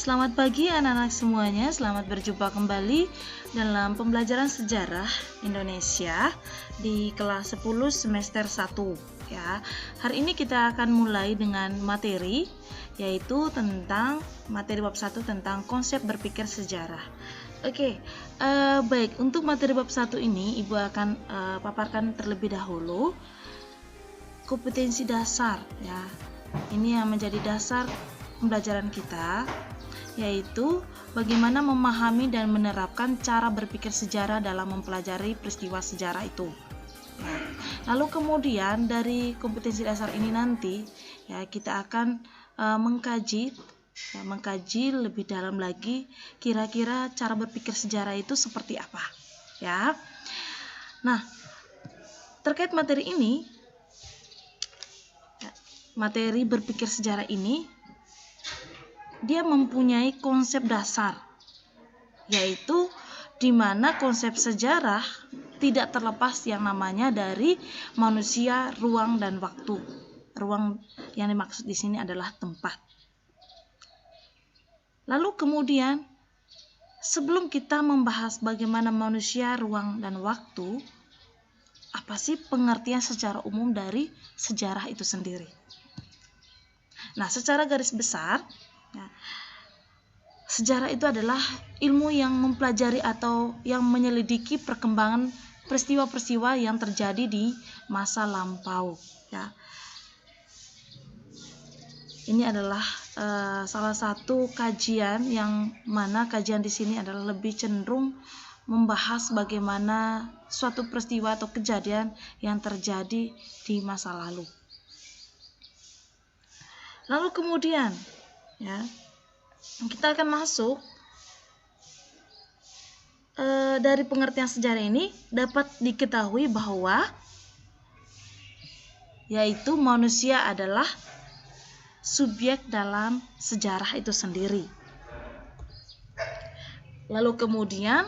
Selamat pagi anak-anak semuanya, selamat berjumpa kembali dalam pembelajaran sejarah Indonesia di kelas 10 semester 1 ya. Hari ini kita akan mulai dengan materi yaitu tentang materi bab 1 tentang konsep berpikir sejarah. Baik, untuk materi bab 1 ini Ibu akan paparkan terlebih dahulu kompetensi dasar ya. Ini yang menjadi dasar pembelajaran kita, yaitu bagaimana memahami dan menerapkan cara berpikir sejarah dalam mempelajari peristiwa sejarah itu. Lalu kemudian dari kompetensi dasar ini nanti ya kita akan mengkaji lebih dalam lagi kira-kira cara berpikir sejarah itu seperti apa ya. Nah, terkait materi ini, materi berpikir sejarah ini dia mempunyai konsep dasar, yaitu di mana konsep sejarah tidak terlepas yang namanya dari manusia, ruang, dan waktu. Ruang yang dimaksud di sini adalah tempat. Lalu kemudian, sebelum kita membahas bagaimana manusia, ruang, dan waktu, apa sih pengertian secara umum dari sejarah itu sendiri? Nah, secara garis besar, ya, sejarah itu adalah ilmu yang mempelajari atau yang menyelidiki perkembangan peristiwa-peristiwa yang terjadi di masa lampau. Ya. Ini adalah salah satu kajian yang mana kajian di sini adalah lebih cenderung membahas bagaimana suatu peristiwa atau kejadian yang terjadi di masa lalu. Lalu kemudian, ya, kita akan masuk dari pengertian sejarah ini dapat diketahui bahwa yaitu manusia adalah subjek dalam sejarah itu sendiri. Lalu kemudian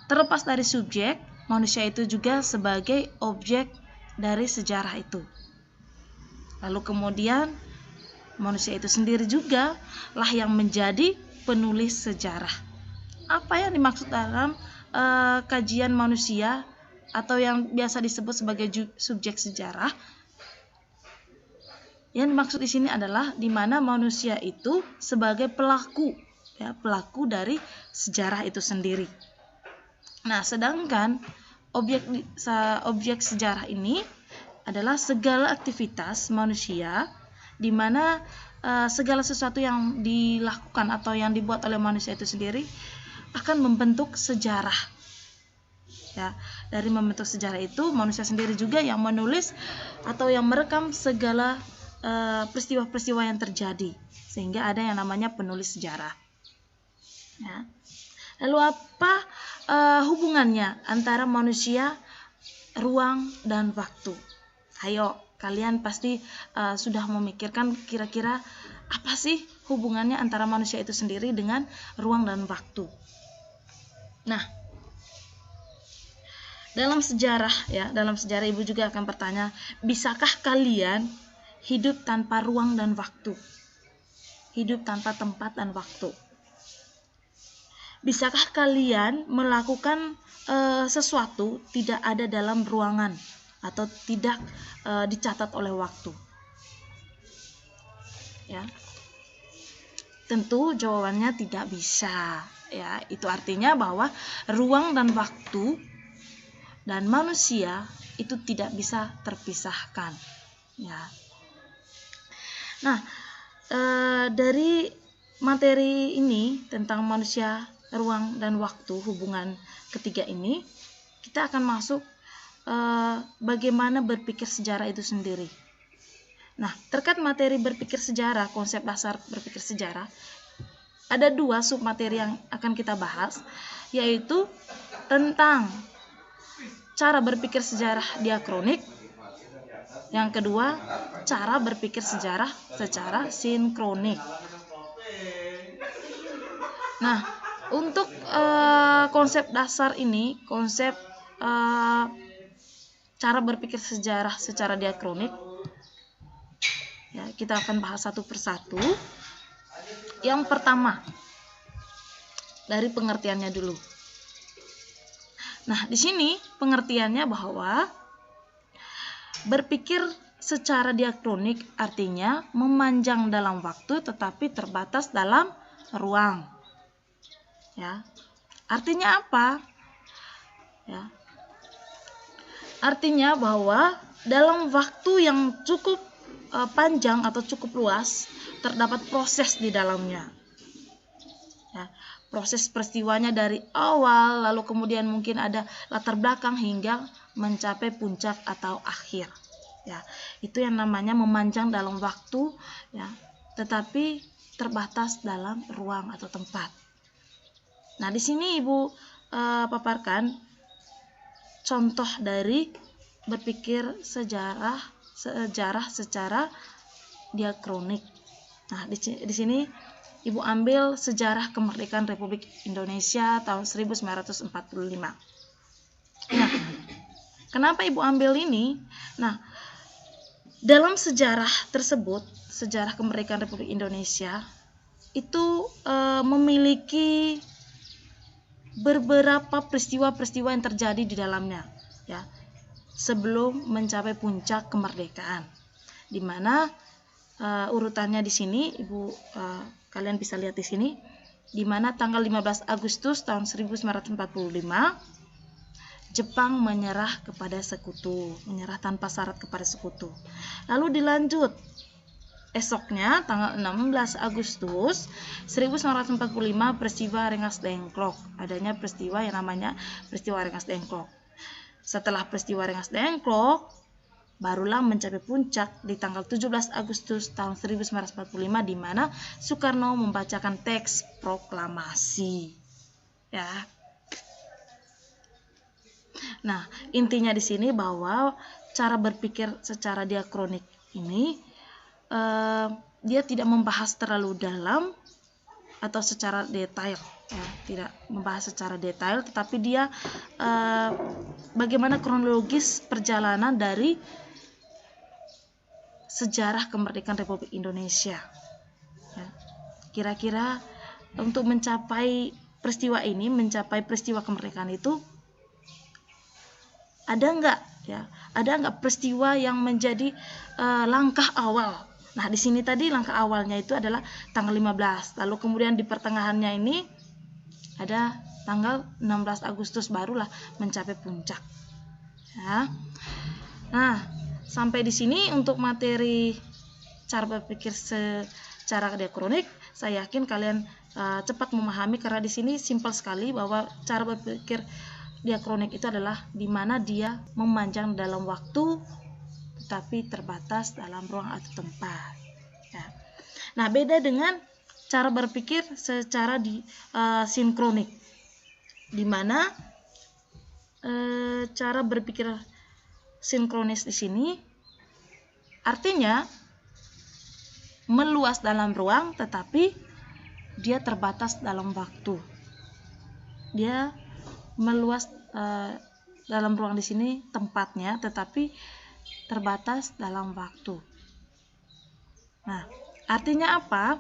terlepas dari subjek, manusia itu juga sebagai objek dari sejarah itu. Lalu kemudian manusia itu sendiri juga lah yang menjadi penulis sejarah. Apa yang dimaksud dalam kajian manusia atau yang biasa disebut sebagai subjek sejarah? Yang dimaksud di sini adalah di mana manusia itu sebagai pelaku, ya, pelaku dari sejarah itu sendiri. Nah, sedangkan objek sejarah ini adalah segala aktivitas manusia di mana segala sesuatu yang dilakukan atau yang dibuat oleh manusia itu sendiri akan membentuk sejarah. Ya, dari membentuk sejarah itu manusia sendiri juga yang menulis atau yang merekam segala peristiwa-peristiwa yang terjadi, sehingga ada yang namanya penulis sejarah. Ya. Lalu apa hubungannya antara manusia, ruang, dan waktu? Ayo, kalian pasti sudah memikirkan kira-kira apa sih hubungannya antara manusia itu sendiri dengan ruang dan waktu. Nah, dalam sejarah Ibu juga akan bertanya, bisakah kalian hidup tanpa ruang dan waktu? Hidup tanpa tempat dan waktu. Bisakah kalian melakukan sesuatu tidak ada dalam ruangan atau tidak dicatat oleh waktu? Ya, tentu jawabannya tidak bisa. Ya, itu artinya bahwa ruang dan waktu dan manusia itu tidak bisa terpisahkan. Ya. Nah, dari materi ini tentang manusia, ruang, dan waktu, hubungan ketiga ini, kita akan masuk bagaimana berpikir sejarah itu sendiri. Nah, terkait materi berpikir sejarah, konsep dasar berpikir sejarah, ada 2 submateri yang akan kita bahas, yaitu tentang cara berpikir sejarah diakronik, yang kedua, cara berpikir sejarah secara sinkronik. Nah, untuk konsep dasar ini, konsep cara berpikir sejarah secara diakronik, ya, kita akan bahas satu persatu. yang pertama dari pengertiannya dulu. Nah, di sini pengertiannya bahwa berpikir secara diakronik artinya memanjang dalam waktu tetapi terbatas dalam ruang. Ya. Artinya apa? Ya. Artinya bahwa dalam waktu yang cukup panjang atau cukup luas terdapat proses di dalamnya. Ya, proses peristiwanya dari awal, lalu kemudian mungkin ada latar belakang hingga mencapai puncak atau akhir. Ya, itu yang namanya memanjang dalam waktu, ya, tetapi terbatas dalam ruang atau tempat. Nah, di sini Ibu paparkan contoh dari berpikir sejarah secara diakronik. Nah, di sini Ibu ambil sejarah kemerdekaan Republik Indonesia tahun 1945. Nah, kenapa Ibu ambil ini? Nah, dalam sejarah tersebut, sejarah kemerdekaan Republik Indonesia itu memiliki beberapa peristiwa-peristiwa yang terjadi di dalamnya, ya, sebelum mencapai puncak kemerdekaan. Di mana urutannya di sini, Ibu kalian bisa lihat di sini, di mana tanggal 15 Agustus tahun 1945 Jepang menyerah kepada sekutu, menyerah tanpa syarat kepada sekutu. Lalu dilanjut esoknya tanggal 16 Agustus 1945 peristiwa Rengas Dengklok. Adanya peristiwa yang namanya peristiwa Rengas Dengklok. Setelah peristiwa Rengas Dengklok, barulah mencapai puncak di tanggal 17 Agustus tahun 1945 di mana Soekarno membacakan teks proklamasi. Ya. Nah, intinya di sini bahwa cara berpikir secara diakronik ini dia tidak membahas terlalu dalam atau secara detail, ya, tidak membahas secara detail, tetapi dia bagaimana kronologis perjalanan dari sejarah kemerdekaan Republik Indonesia. Ya. Kira-kira untuk mencapai peristiwa ini, mencapai peristiwa kemerdekaan itu, ada nggak peristiwa yang menjadi langkah awal. Nah, di sini tadi langkah awalnya itu adalah tanggal 15. Lalu kemudian di pertengahannya ini ada tanggal 16 Agustus barulah mencapai puncak. Ya. Nah, sampai di sini untuk materi cara berpikir secara diakronik, saya yakin kalian cepat memahami karena di sini simpel sekali bahwa cara berpikir diakronik itu adalah di mana dia memanjang dalam waktu tetapi terbatas dalam ruang atau tempat. Ya. Nah, beda dengan cara berpikir secara sinkronik, di mana cara berpikir sinkronis di sini artinya meluas dalam ruang tetapi dia terbatas dalam waktu. Dia meluas dalam ruang di sini tempatnya tetapi terbatas dalam waktu. Nah, artinya apa?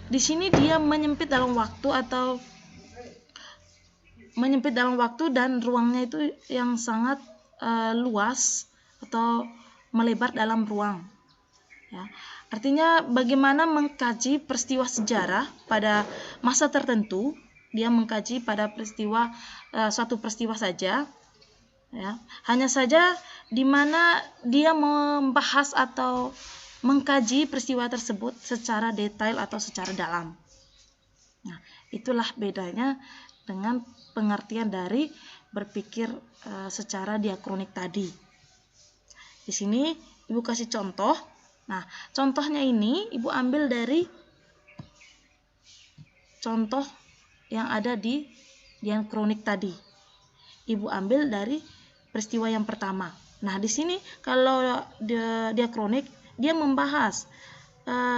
Di sini dia menyempit dalam waktu atau menyempit dalam waktu dan ruangnya itu yang sangat luas atau melebar dalam ruang. Ya. Artinya bagaimana mengkaji peristiwa sejarah pada masa tertentu, dia mengkaji pada peristiwa suatu peristiwa saja, ya. Hanya saja di mana dia membahas atau mengkaji peristiwa tersebut secara detail atau secara dalam. Nah, itulah bedanya dengan pengertian dari berpikir secara diakronik tadi. Di sini Ibu kasih contoh. Nah, contohnya ini Ibu ambil dari contoh yang ada di diakronik tadi. Ibu ambil dari peristiwa yang pertama. Nah, di sini kalau diakronik dia membahas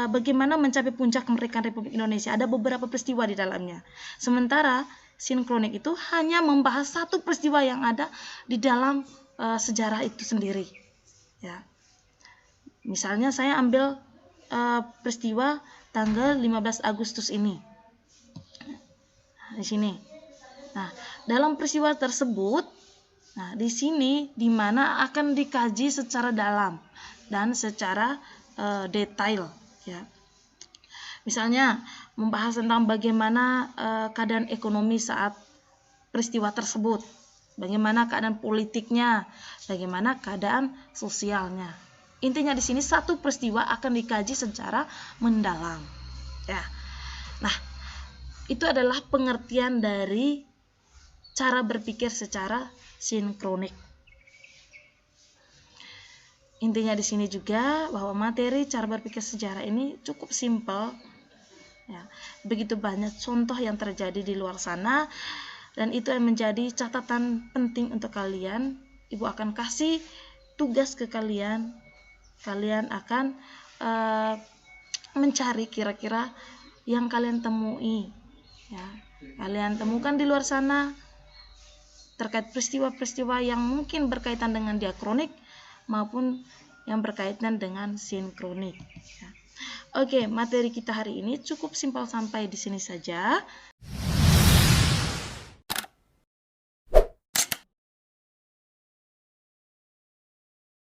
bagaimana mencapai puncak kemerdekaan Republik Indonesia. Ada beberapa peristiwa di dalamnya. Sementara sinkronik itu hanya membahas satu peristiwa yang ada di dalam sejarah itu sendiri. Ya. Misalnya saya ambil peristiwa tanggal 15 Agustus ini. Di sini. Nah, dalam peristiwa tersebut, nah di sini di mana akan dikaji secara dalam dan secara detail, ya. Misalnya membahas tentang bagaimana keadaan ekonomi saat peristiwa tersebut, bagaimana keadaan politiknya, bagaimana keadaan sosialnya. Intinya di sini satu peristiwa akan dikaji secara mendalam, ya. Nah, itu adalah pengertian dari cara berpikir secara sinkronik. Intinya di sini juga bahwa materi cara berpikir sejarah ini cukup simpel, ya. Begitu banyak contoh yang terjadi di luar sana, dan itu yang menjadi catatan penting untuk kalian. Ibu akan kasih tugas ke kalian. Kalian akan mencari kira-kira yang kalian temui, ya. Kalian temukan di luar sana terkait peristiwa-peristiwa yang mungkin berkaitan dengan diakronik maupun yang berkaitan dengan sinkronik, ya. Oke, materi kita hari ini cukup simpel sampai di sini saja.